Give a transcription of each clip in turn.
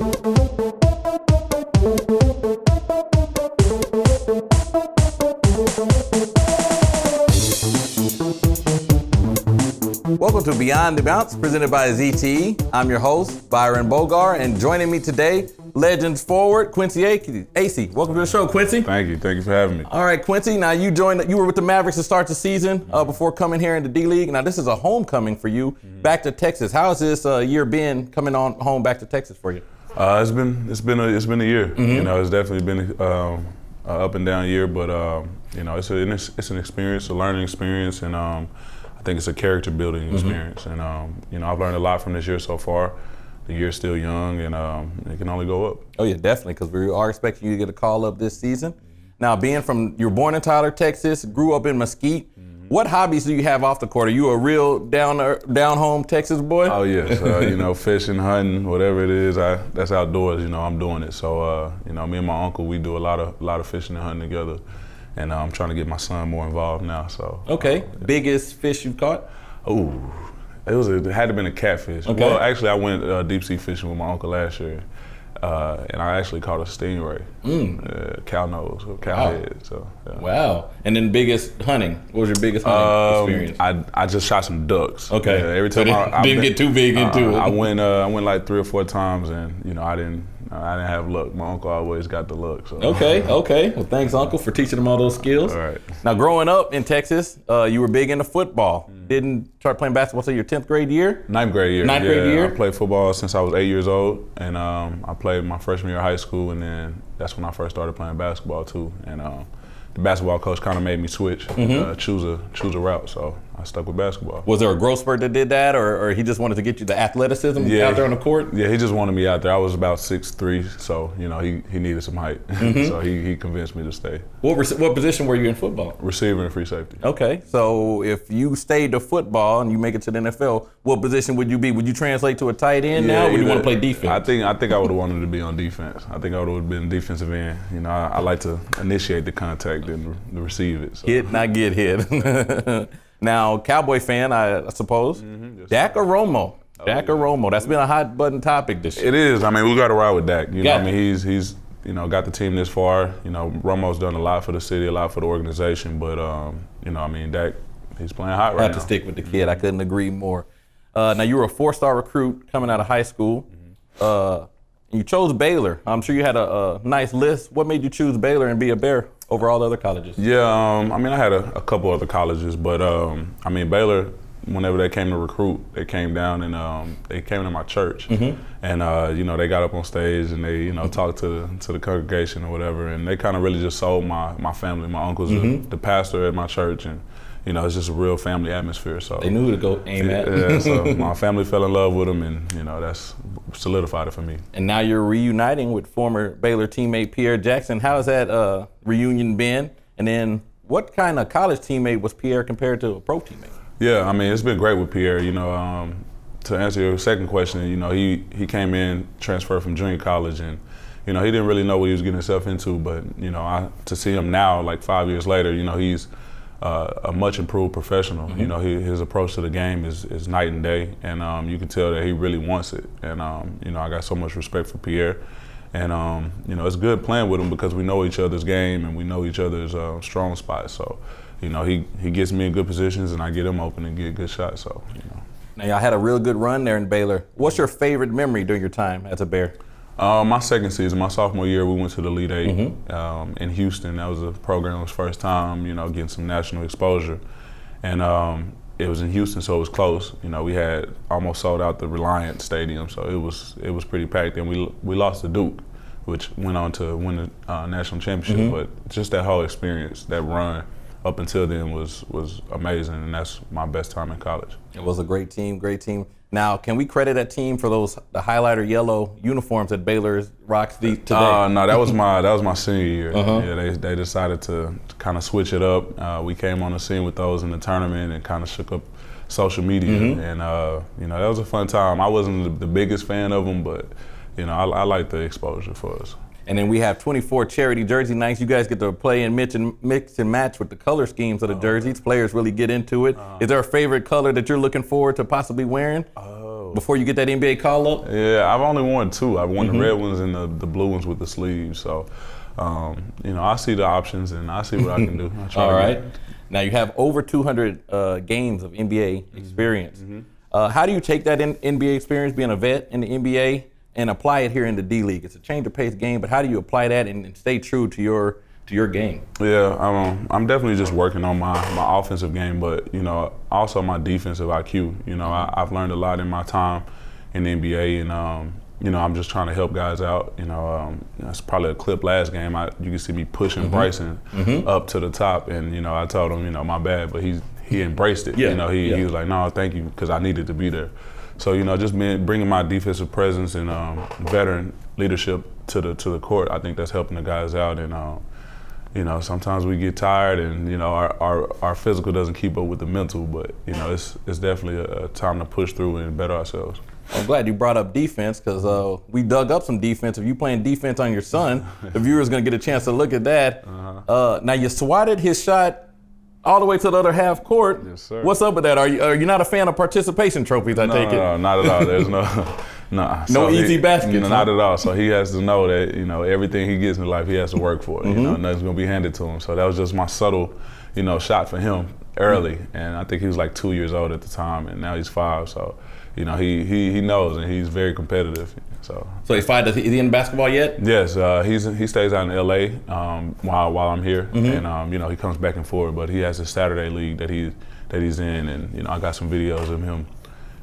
Welcome to Beyond the Bounce, presented by ZTE. I'm your host, Byron Bogar, and joining me today, Legends forward, Quincy Acy. Welcome to the show, Quincy. Thank you for having me. All right, Quincy, now you were with the Mavericks to start the season before coming here in the D-League. Now this is a homecoming for you, back to Texas. How has this year been coming on home back to Texas for you? It's been a year. You know, it's definitely been an up and down year, but you know, it's an experience, a learning experience, and I think it's a character building experience. And you know, I've learned a lot from this year so far. The year's still young, and it can only go up. Oh yeah, definitely, because we are expecting you to get a call up this season. Now, you were born in Tyler, Texas, grew up in Mesquite. What hobbies do you have off the court? Are you a real down home Texas boy? Oh yes, you know, fishing, hunting, whatever it is, that's outdoors. You know, I'm doing it. So you know, me and my uncle, we do a lot of fishing and hunting together, and I'm trying to get my son more involved now. So okay, biggest fish you've caught? Ooh. It had to have been a catfish. Okay. Well, actually, I went deep sea fishing with my uncle last year, and I actually caught a stingray, cow nose, or cow head. So, yeah. Wow. And then biggest hunting? What was your biggest hunting experience? I just shot some ducks. Okay. Yeah, every time I didn't get too big into it. I went like 3 or 4 times, and you know, I didn't have luck. My uncle always got the luck. So. Okay. Well, thanks, Uncle, for teaching him all those skills. All right. Now, growing up in Texas, you were big into football. Didn't start playing basketball until your 10th grade year? Ninth grade year. I played football since I was 8 years old, and I played my freshman year of high school, and then that's when I first started playing basketball too. And the basketball coach kind of made me switch, choose a route. So I stuck with basketball. Was there a growth spurt that did that, or he just wanted to get you the athleticism out there on the court? Yeah, he just wanted me out there. I was about 6'3", so you know he needed some height, so he convinced me to stay. What position were you in football? Receiver and free safety. Okay, so if you stayed to football and you make it to the NFL, what position would you be? Would you translate to a tight end now, or would you want to play defense? I think I would have wanted to be on defense. I think I would have been defensive end. You know, I like to initiate the contact and receive it. So. Hit, not get hit. Now, Cowboy fan, I suppose. Dak or Romo? Dak or Romo? That's been a hot button topic this year. It is. I mean, we got to ride with Dak. You know, I mean, he's you know, got the team this far. You know, Romo's done a lot for the city, a lot for the organization. But you know, I mean, Dak, he's playing hot right now. I have to stick with the kid. I couldn't agree more. Now, you were a 4-star recruit coming out of high school. You chose Baylor. I'm sure you had a nice list. What made you choose Baylor and be a Bear over all the other colleges? Yeah, I mean, I had a couple other colleges, but I mean, Baylor, whenever they came to recruit, they came down and they came to my church, and you know, they got up on stage and they, you know, talked to the congregation or whatever, and they kind of really just sold my family. My uncle's the pastor at my church, and you know, it's just a real family atmosphere. So they knew who to go aim at. Yeah, so my family fell in love with him, and you know, that's solidified it for me. And now you're reuniting with former Baylor teammate Pierre Jackson. How has that reunion been? And then what kind of college teammate was Pierre compared to a pro teammate? Yeah, I mean, it's been great with Pierre. You know, to answer your second question, you know, he came in, transferred from junior college, and you know, he didn't really know what he was getting himself into. But you know, to see him now, like 5 years later, you know, he's a much improved professional. You know, his approach to the game is night and day, and you can tell that he really wants it. And you know, I got so much respect for Pierre, and you know, it's good playing with him because we know each other's game and we know each other's strong spots. So, you know, he gets me in good positions, and I get him open and get good shots. So, you know. Now, y'all had a real good run there in Baylor. What's your favorite memory during your time as a Bear? My second season, my sophomore year, we went to the Elite Eight in Houston. That was a program's first time, you know, getting some national exposure. And it was in Houston, so it was close. You know, we had almost sold out the Reliant Stadium, so it was pretty packed. And we lost to Duke, which went on to win the national championship. But just that whole experience, that run up until then was amazing, and that's my best time in college. It was a great team, great team. Now, can we credit that team for the highlighter yellow uniforms that Baylor rocks today? No, that was my senior year. Yeah, they decided to kind of switch it up. We came on the scene with those in the tournament and kind of shook up social media, and you know, that was a fun time. I wasn't the biggest fan of them, but you know, I like the exposure for us. And then we have 24 charity jersey nights. You guys get to play and mix and match with the color schemes of the jerseys. Players really get into it. Is there a favorite color that you're looking forward to possibly wearing? before you get that NBA call up? Yeah, I've only worn 2. I've worn the red ones and the blue ones with the sleeves. So, I see the options and I see what I can do. All right. Now you have over 200 games of NBA experience. How do you take that NBA experience, being a vet in the NBA, and apply it here in the D League? It's a change of pace game, but how do you apply that and stay true to your game? Yeah, I'm definitely just working on my offensive game, but also my defensive IQ. I've learned a lot in my time in the NBA, and I'm just trying to help guys out. That's probably a clip last game. You can see me pushing Bryson up to the top, and I told him, my bad, but he embraced it. He was like, no, thank you, because I needed to be there. So just bringing my defensive presence and veteran leadership to the court, I think that's helping the guys out. And sometimes we get tired, and our physical doesn't keep up with the mental. But it's definitely a time to push through and better ourselves. I'm glad you brought up defense, because we dug up some defense. If you playing defense on your son, the viewer's gonna get a chance to look at that. Now you swatted his shot all the way to the other half court. Yes, sir. What's up with that? Are you not a fan of participation trophies? I take it. No, not at all. There's no easy baskets. Not at all. So he has to know that everything he gets in life, he has to work for it. Nothing's gonna be handed to him. So that was just my subtle, shot for him early. And I think he was like 2 years old at the time, and now he's 5. So he knows, and he's very competitive. So he's 5. Is he in basketball yet? Yes, he stays out in LA while I'm here, and he comes back and forth. But he has a Saturday league that he's in, and I got some videos of him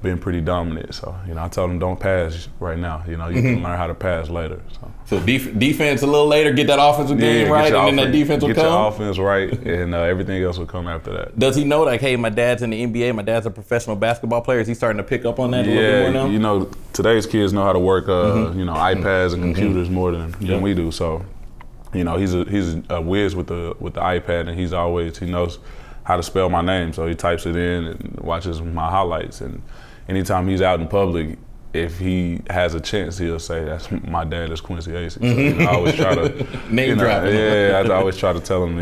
being pretty dominant. So I told him, don't pass right now. You can learn how to pass later. So defense a little later, get that offensive game right, and then that defense will come. Get your offense right, and everything else will come after that. Does he know, like, hey, my dad's in the NBA, my dad's a professional basketball player? Is he starting to pick up on that a little bit more now? Today's kids know how to work, iPads and computers more than we do. So, he's a whiz with the iPad, and he knows how to spell my name. So he types it in and watches my highlights. And anytime he's out in public, if he has a chance, he'll say, "That's my dad is Quincy Acy." So, I always try to name drop him. Yeah, I always try to tell him,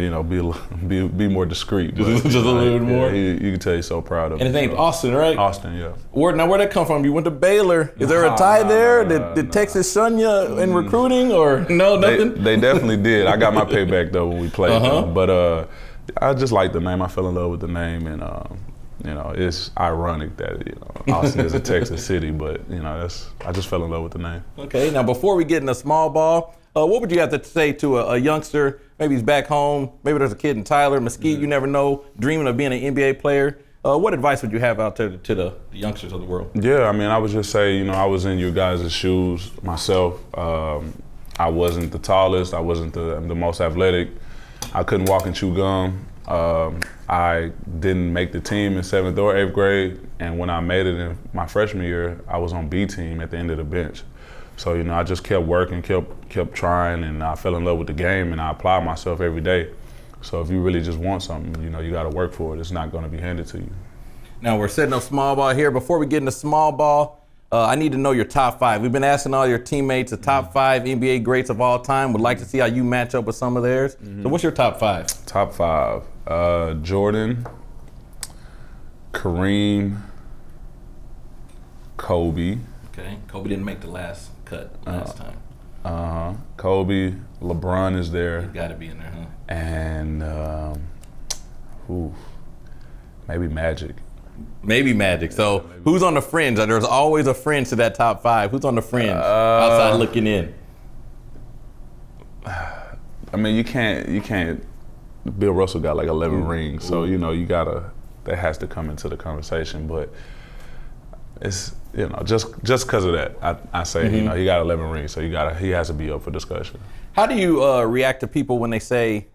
be more discreet. Just a little bit more. You can tell he's so proud of him. And his name's Austin, right? Austin, yeah. Where'd that come from? You went to Baylor. Is there a tie there? Did Texas shun you in recruiting, or no, nothing? They definitely did. I got my payback though when we played them. But I just like the name. I fell in love with the name, and it's ironic that Austin is a Texas city, but I just fell in love with the name. Okay, now before we get into small ball, what would you have to say to a youngster? Maybe he's back home. Maybe there's a kid in Tyler, Mesquite. You never know, dreaming of being an NBA player. What advice would you have out there to the youngsters of the world? Yeah, I would just say, I was in your guys' shoes myself. I wasn't the tallest. I wasn't the most athletic. I couldn't walk and chew gum. I didn't make the team in 7th or 8th grade, and when I made it in my freshman year, I was on B team at the end of the bench. So I just kept working, kept trying, and I fell in love with the game, and I applied myself every day. So if you really just want something, you got to work for it. It's not going to be handed to you. Now we're setting up small ball here. Before we get into small ball, I need to know your top 5. We've been asking all your teammates the top 5 NBA greats of all time. Would like to see how you match up with some of theirs. So what's your top 5? Top 5. Jordan, Kareem, Kobe. Okay, Kobe didn't make the last cut last time. Kobe, LeBron is there. He's got to be in there, huh? And maybe Magic. Maybe Magic. So who's on the fringe? There's always a fringe to that top 5. Who's on the fringe outside looking in? You can't. Bill Russell got like 11 rings, so that has to come into the conversation. But it's just because of that, I say he got 11 rings, so he has to be up for discussion. How do you react to people when they say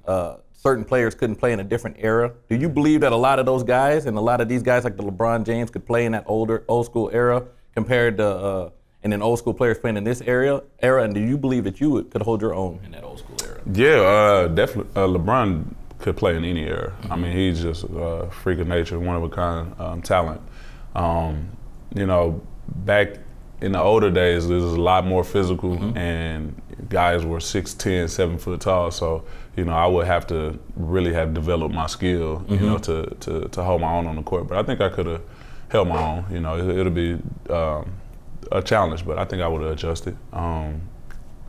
certain players couldn't play in a different era? Do you believe that a lot of those guys and a lot of these guys like the LeBron James could play in that old school era compared to and then old school players playing in this era? And do you believe that you could hold your own in that old school era? Yeah, definitely. LeBron could play in any era. He's just a freak of nature, one of a kind talent. Back in the older days, there was a lot more physical, and guys were 6'10", 7 foot tall. So, I would have to really have developed my skill, to hold my own on the court. But I think I could have held my own. You know, it'll be a challenge, but I think I would have adjusted. I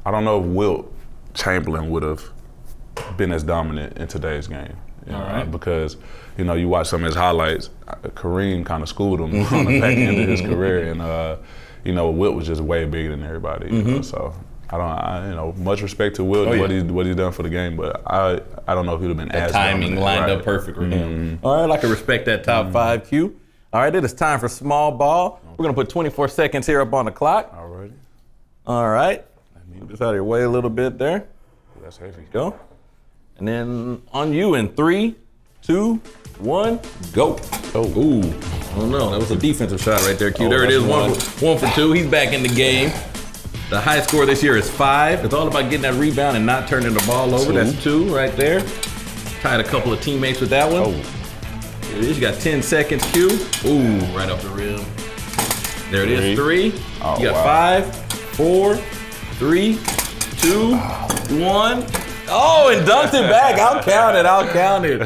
don't know if Wilt Chamberlain would have been as dominant in today's game. You know, because, you know, you watch some of his highlights, Kareem kind of schooled him on the back end of his career, and you know, Wilt was just way bigger than everybody. You know, so you know, much respect to Wilt and what he's done for the game, but I don't know if he'd have been as timing dominant. lined up perfect for him. All right, I can respect that top 5 Q. All right, it is time for small ball. We're gonna put 24 seconds here up on the clock. Alrighty. All right. Move this out of your way a little bit there. That's heavy. Go. And then on you in 3, 2, 1, go. Oh. Ooh. Oh no, that was a defensive shot right there, Q. There it is, one for 2. He's back in the game. The high score this year is 5. It's all about getting that rebound and not turning the ball over. 2. That's 2 right there. Tied a couple of teammates with that one. Oh. There it is. You got 10 seconds, Q. Ooh, right off the rim. There it is, 3. Oh, you got wow. 5, 4, 3, 2, 1. Oh, and dunked it back. I'll count it.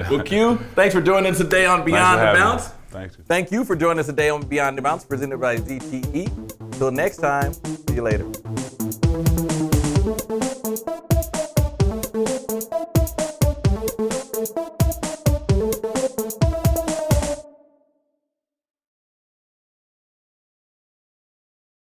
Well, Q, thanks for joining us today on Beyond the Bounce. Thank you. Thank you for joining us today on Beyond the Bounce, presented by ZTE. Until next time, see you later.